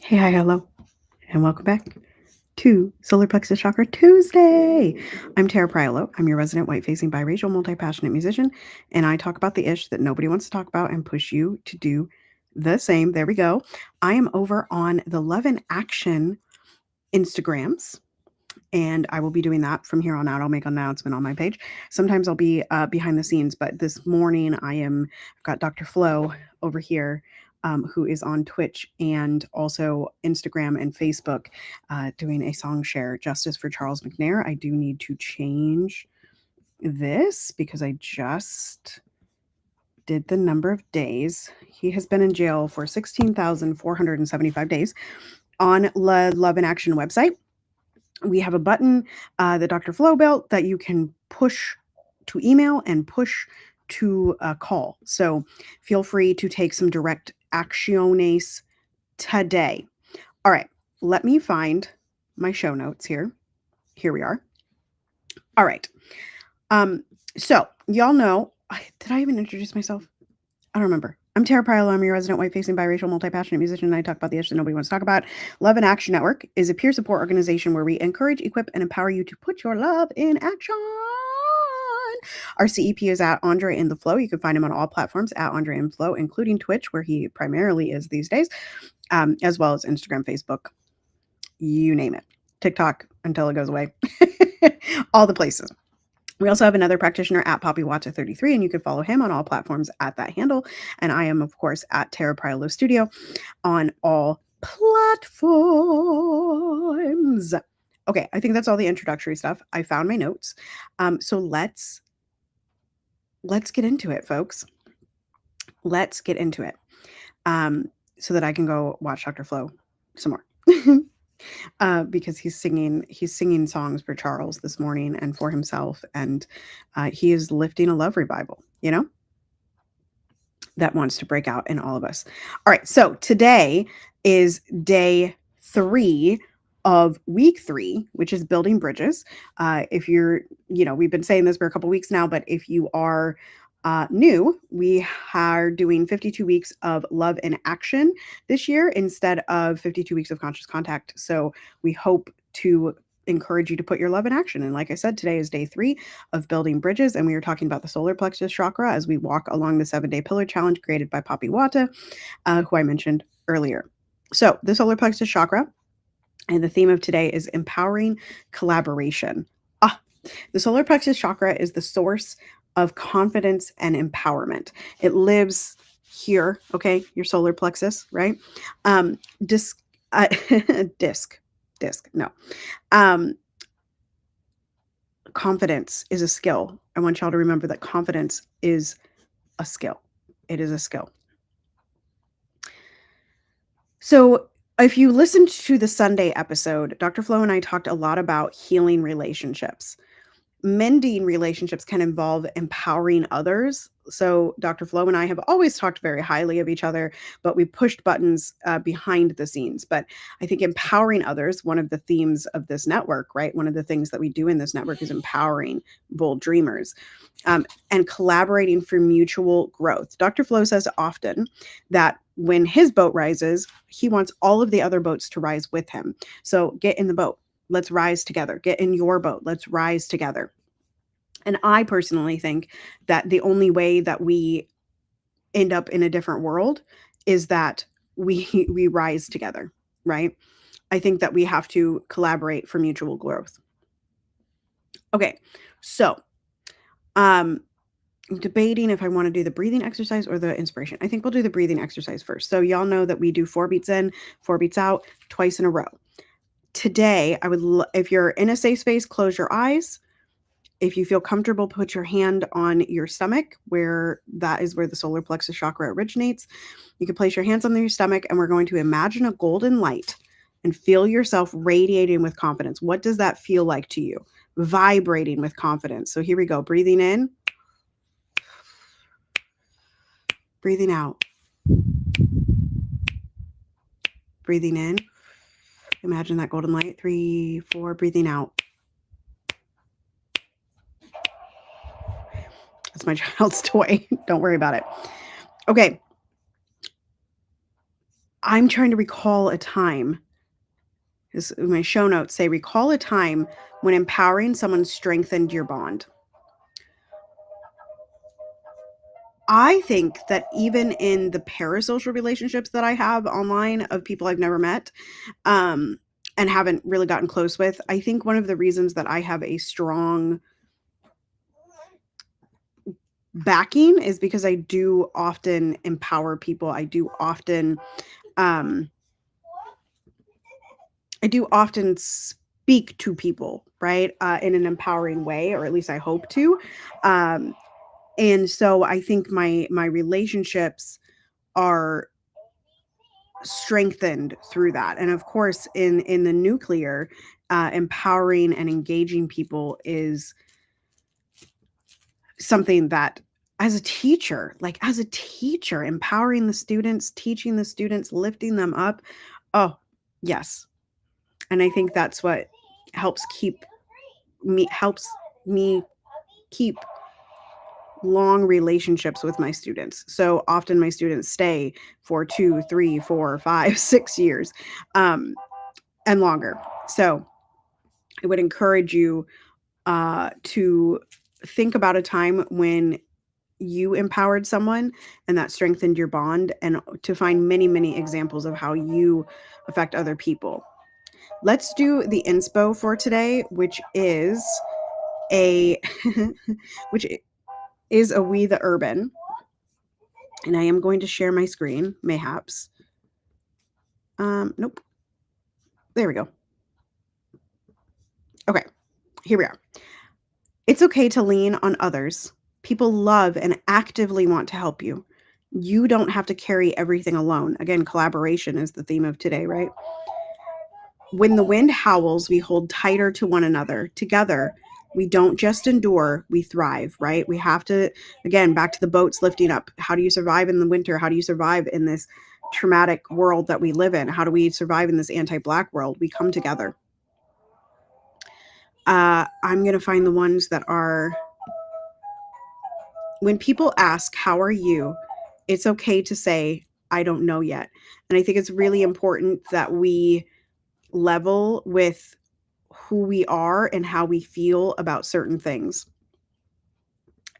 Hey, hi, hello, and welcome back to Solar Plexus Chakra Tuesday. I'm Tara Priolo. I'm your resident white-facing biracial multi-passionate musician, and I talk about the ish that nobody wants to talk about and push you to do the same. There we go. I am over on the Love in Action Instagrams, and I will be doing that from here on out. I'll make an announcement on my page. Sometimes I'll be behind the scenes, but this morning I've got Dr. Flo over here, who is on Twitch and also Instagram and Facebook, doing a song share, Justice for Charles McNair. I do need to change this because I just did the number of days. He has been in jail for 16,475 days on the Love in Action website. We have a button that Dr. Flo built that you can push to email and push to call. So feel free to take some direct acciones today. All right, let me find my show notes here. Here we are. All right. So y'all know, did I even introduce myself? I don't remember. I'm Tara Priolo. I'm your resident white-facing biracial multi-passionate musician, and I talk about the issues that nobody wants to talk about. Love and Action Network is a peer support organization where we encourage, equip, and empower you to put your love in action. Our CEP is at Andre in the Flow. You can find him on all platforms at Andre in Flow, including Twitch, where he primarily is these days, as well as Instagram, Facebook, you name it. TikTok until it goes away. All the places. We also have another practitioner at PWYC 33, and you can follow him on all platforms at that handle. And I am, of course, at Tara Priolo Studio on all platforms. Okay, I think that's all the introductory stuff. I found my notes. So let's get into it, folks. Let's get into it. So that I can go watch Dr. Flo some more. Because he's singing songs for Charles this morning and for himself, and he is lifting a love revival, that wants to break out in all of us. All right, so today is day 3 of week 3, which is building bridges. If you're, we've been saying this for a couple weeks now, but if you are new, we are doing 52 weeks of love in action this year instead of 52 weeks of conscious contact. So we hope to encourage you to put your love in action. And like I said, today is day 3 of building bridges, and we are talking about the solar plexus chakra as we walk along the 7-day pillar challenge created by PWYC, who I mentioned earlier. So the solar plexus chakra, and the theme of today is empowering collaboration. The solar plexus chakra is the source of confidence and empowerment. It lives here, okay? Your solar plexus, right? Disc, no. Confidence is a skill. I want y'all to remember that confidence is a skill. It is a skill. So if you listened to the Sunday episode, Dr. Flo and I talked a lot about healing relationships. Mending relationships can involve empowering others. So Dr. Flo and I have always talked very highly of each other, but we pushed buttons behind the scenes. But I think empowering others, one of the themes of this network, right? One of the things that we do in this network is empowering bold dreamers, and collaborating for mutual growth. Dr. Flo says often that when his boat rises, he wants all of the other boats to rise with him. So get in the boat. Let's rise together. Get in your boat. Let's rise together. And I personally think that the only way that we end up in a different world is that we rise together, right? I think that we have to collaborate for mutual growth. Okay, so I'm debating if I want to do the breathing exercise or the inspiration. I think we'll do the breathing exercise first. So y'all know that we do 4 beats in, 4 beats out, twice in a row. Today, if you're in a safe space, close your eyes. If you feel comfortable, put your hand on your stomach, that is where the solar plexus chakra originates. You can place your hands on your stomach, and we're going to imagine a golden light and feel yourself radiating with confidence. What does that feel like to you? Vibrating with confidence. So here we go. Breathing in. Breathing out. Breathing in. Imagine that golden light. 3, 4. Breathing out. That's my child's toy. Don't worry about it. Okay. I'm trying to recall a time. My show notes say, recall a time when empowering someone strengthened your bond. I think that even in the parasocial relationships that I have online of people I've never met, and haven't really gotten close with, I think one of the reasons that I have a strong backing is because I do often empower people. I do often speak to people, right, in an empowering way, or at least I hope to. And so I think my relationships are strengthened through that. And of course, in the nuclear, empowering and engaging people is something that, as a teacher, empowering the students, teaching the students, lifting them up. Oh, yes. And I think that's what helps me keep long relationships with my students. So often my students stay for 2, 3, 4, 5, 6 years, and longer. So I would encourage you to think about a time when you empowered someone and that strengthened your bond, and to find many, many examples of how you affect other people. Let's do the inspo for today, which is a which is a We the Urban. And I am going to share my screen, mayhaps. Nope. There we go. Okay, here we are. It's okay to lean on others. People love and actively want to help you. You don't have to carry everything alone. Again, collaboration is the theme of today, right? When the wind howls, we hold tighter to one another. Together, we don't just endure, we thrive, right? We have to, again, back to the boats lifting up. How do you survive in the winter? How do you survive in this traumatic world that we live in? How do we survive in this anti-Black world? We come together. I'm going to find the ones that are, when people ask, how are you? It's okay to say, I don't know yet. And I think it's really important that we level with who we are and how we feel about certain things.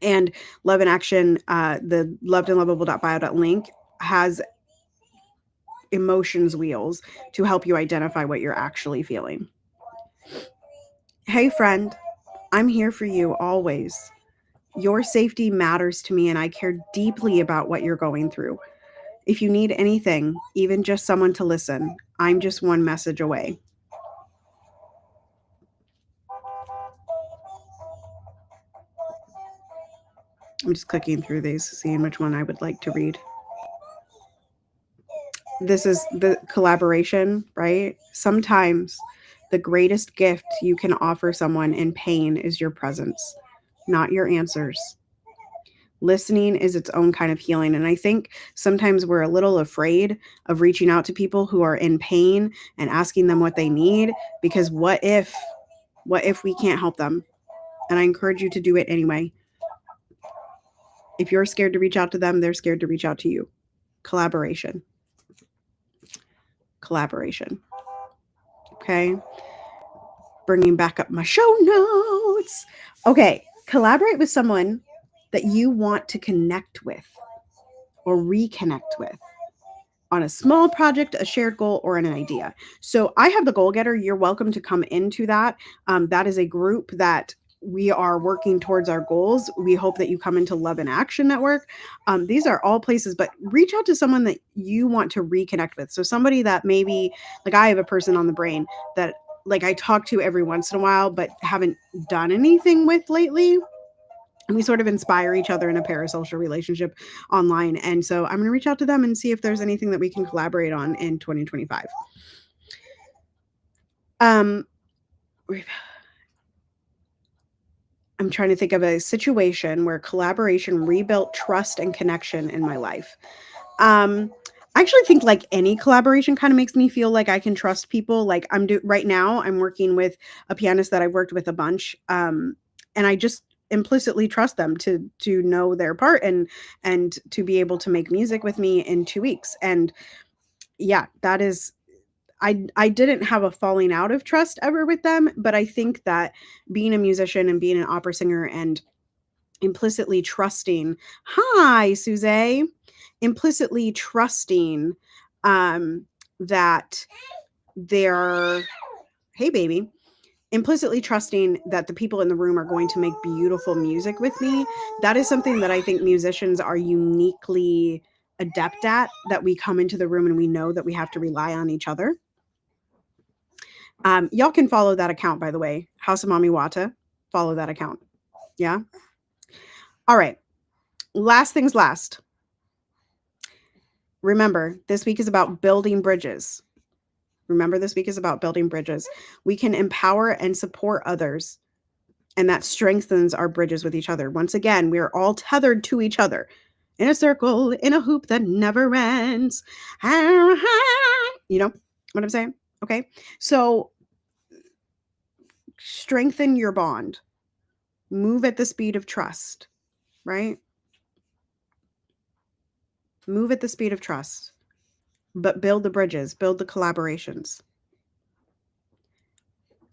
And Love in Action, the lovedandlovable.bio.link has emotions wheels to help you identify what you're actually feeling. Hey, friend, I'm here for you always. Your safety matters to me, and I care deeply about what you're going through. If you need anything, even just someone to listen, I'm just one message away. I'm just clicking through these, seeing which one I would like to read. This is the collaboration, right? Sometimes the greatest gift you can offer someone in pain is your presence, not your answers. Listening is its own kind of healing. And I think sometimes we're a little afraid of reaching out to people who are in pain and asking them what they need, because what if we can't help them? And I encourage you to do it anyway. If you're scared to reach out to them, they're scared to reach out to you. Collaboration. Okay. Bringing back up my show notes. Okay. Collaborate with someone that you want to connect with or reconnect with on a small project, a shared goal, or an idea. So I have the Goal Getter. You're welcome to come into that. That is a group that we are working towards our goals. We hope that you come into Love in Action Network. These are all places, but reach out to someone that you want to reconnect with. So somebody that maybe, like, I have a person on the brain that, like, I talk to every once in a while, but haven't done anything with lately. And we sort of inspire each other in a parasocial relationship online. And so I'm going to reach out to them and see if there's anything that we can collaborate on in 2025. I'm trying to think of a situation where collaboration rebuilt trust and connection in my life. I actually think, like, any collaboration kind of makes me feel like I can trust people. Like, right now, I'm working with a pianist that I've worked with a bunch. And I just implicitly trust them to know their part and to be able to make music with me in 2 weeks. And yeah, that is, I didn't have a falling out of trust ever with them, but I think that being a musician and being an opera singer and implicitly trusting, hi, Suze, implicitly trusting that they're, hey, baby, implicitly trusting that the people in the room are going to make beautiful music with me. That is something that I think musicians are uniquely adept at, that we come into the room and we know that we have to rely on each other. Y'all can follow that account, by the way, House of Mami Wata. Follow that account. Yeah. All right. Last things last. Remember, this week is about building bridges. Remember, this week is about building bridges. We can empower and support others, and that strengthens our bridges with each other. Once again, we are all tethered to each other in a circle, in a hoop that never ends. You know what I'm saying? Okay. So strengthen your bond. Move at the speed of trust, right? Move at the speed of trust, but build the bridges, build the collaborations.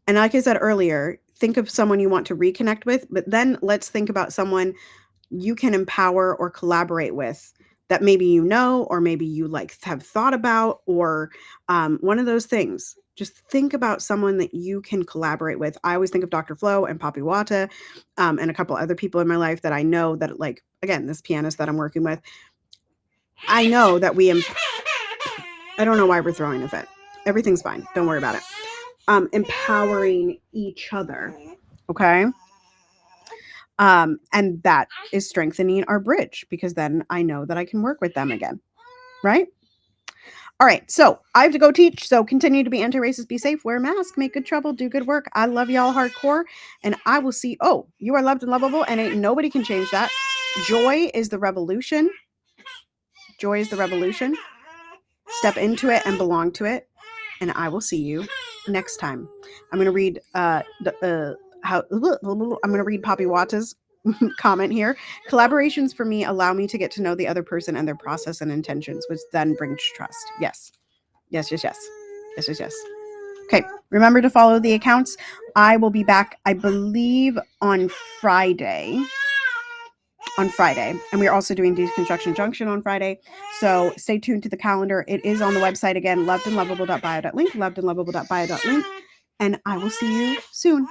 And like I said earlier, think of someone you want to reconnect with, but then let's think about someone you can empower or collaborate with that maybe you know, or maybe you like have thought about, or one of those things. Just think about someone that you can collaborate with. I always think of Dr. Flo and PWYC and a couple other people in my life that I know that, like, again, this pianist that I'm working with, I know that I don't know why we're throwing a fit. Everything's fine. Don't worry about it. Empowering each other. Okay. And that is strengthening our bridge, because then I know that I can work with them again. Right? All right. So I have to go teach. So continue to be anti-racist, be safe, wear a mask, make good trouble, do good work. I love y'all hardcore. And I will see. Oh, you are loved and lovable, and ain't nobody can change that. Joy is the revolution. Joy is the revolution. Step into it and belong to it. And I will see you next time. I'm going to read I'm going to read Poppy Watta's comment here. Collaborations for me allow me to get to know the other person and their process and intentions, which then brings trust. Yes. Yes, yes, yes. Yes, yes, yes. Okay. Remember to follow the accounts. I will be back, I believe, on Friday. And we're also doing Deconstruction Junction on Friday. So stay tuned to the calendar. It is on the website again, lovedandlovable.bio.link, lovedandlovable.bio.link. And I will see you soon.